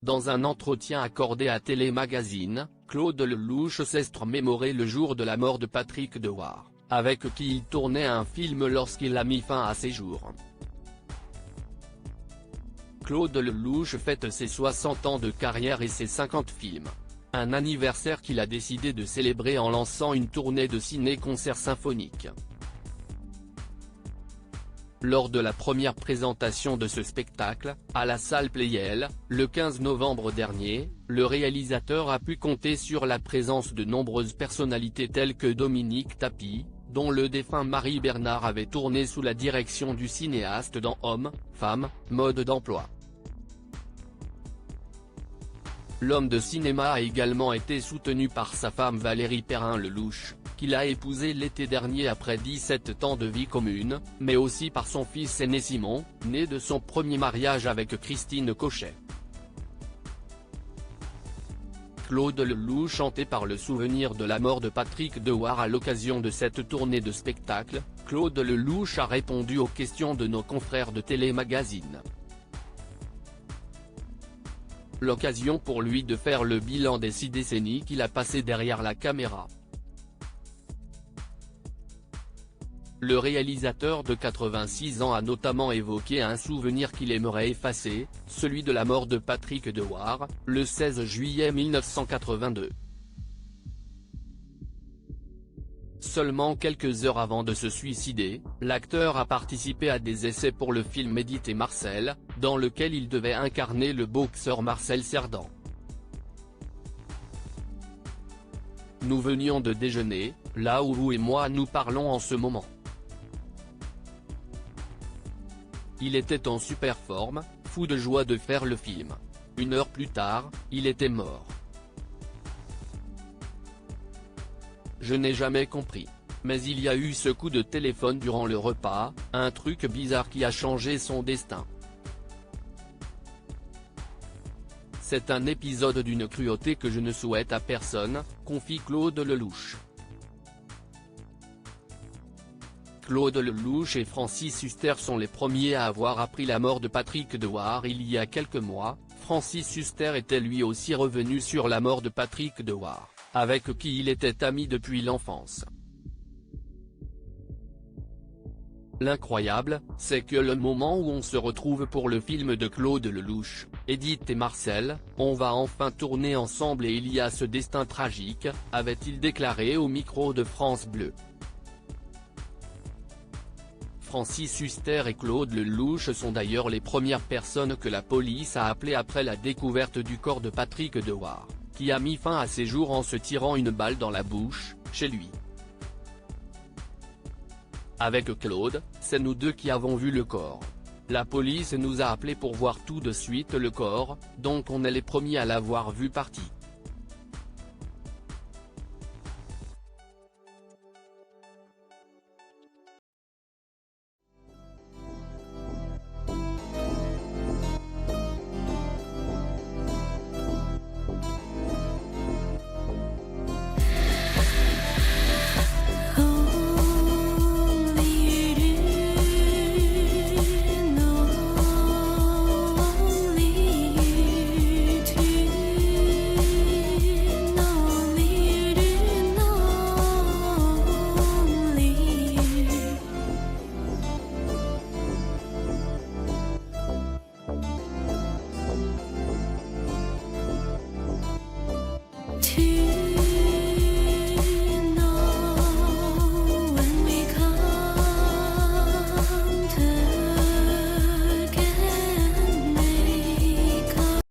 Dans un entretien accordé à Télémagazine, Claude Lelouch s'est remémoré le jour de la mort de Patrick Dewar, avec qui il tournait un film lorsqu'il a mis fin à ses jours. Claude Lelouch fête ses 60 ans de carrière et ses 50 films. Un anniversaire qu'il a décidé de célébrer en lançant une tournée de ciné-concerts symphoniques. Lors de la première présentation de ce spectacle, à la salle Pleyel, le 15 novembre dernier, le réalisateur a pu compter sur la présence de nombreuses personnalités telles que Dominique Tapie, dont le défunt Marie Bernard avait tourné sous la direction du cinéaste dans Hommes, Femmes, Mode d'emploi. L'homme de cinéma a également été soutenu par sa femme Valérie Perrin-Lelouch, qu'il a épousée l'été dernier après 17 ans de vie commune, mais aussi par son fils aîné Simon, né de son premier mariage avec Christine Cochet. Claude Lelouch chanté par le souvenir de la mort de Patrick Dewar à l'occasion de cette tournée de spectacle, Claude Lelouch a répondu aux questions de nos confrères de Télémagazine. L'occasion pour lui de faire le bilan des 6 décennies qu'il a passées derrière la caméra. Le réalisateur de 86 ans a notamment évoqué un souvenir qu'il aimerait effacer, celui de la mort de Patrick Dewar, le 16 juillet 1982. Seulement quelques heures avant de se suicider, l'acteur a participé à des essais pour le film Edith et Marcel, dans lequel il devait incarner le boxeur Marcel Cerdan. Nous venions de déjeuner, là où vous et moi nous parlons en ce moment. Il était en super forme, fou de joie de faire le film. 1 heure plus tard, il était mort. Je n'ai jamais compris. Mais il y a eu ce coup de téléphone durant le repas, un truc bizarre qui a changé son destin. C'est un épisode d'une cruauté que je ne souhaite à personne, confie Claude Lelouch. Claude Lelouch et Francis Huster sont les premiers à avoir appris la mort de Patrick Dewar il y a quelques mois. Francis Huster était lui aussi revenu sur la mort de Patrick Dewar, avec qui il était ami depuis l'enfance. L'incroyable, c'est que le moment où on se retrouve pour le film de Claude Lelouch, Edith et Marcel, on va enfin tourner ensemble et il y a ce destin tragique, avait-il déclaré au micro de France Bleu. Francis Huster et Claude Lelouch sont d'ailleurs les premières personnes que la police a appelées après la découverte du corps de Patrick Dewar, qui a mis fin à ses jours en se tirant une balle dans la bouche, chez lui. Avec Claude, c'est nous deux qui avons vu le corps. La police nous a appelés pour voir tout de suite le corps, donc on est les premiers à l'avoir vu parti.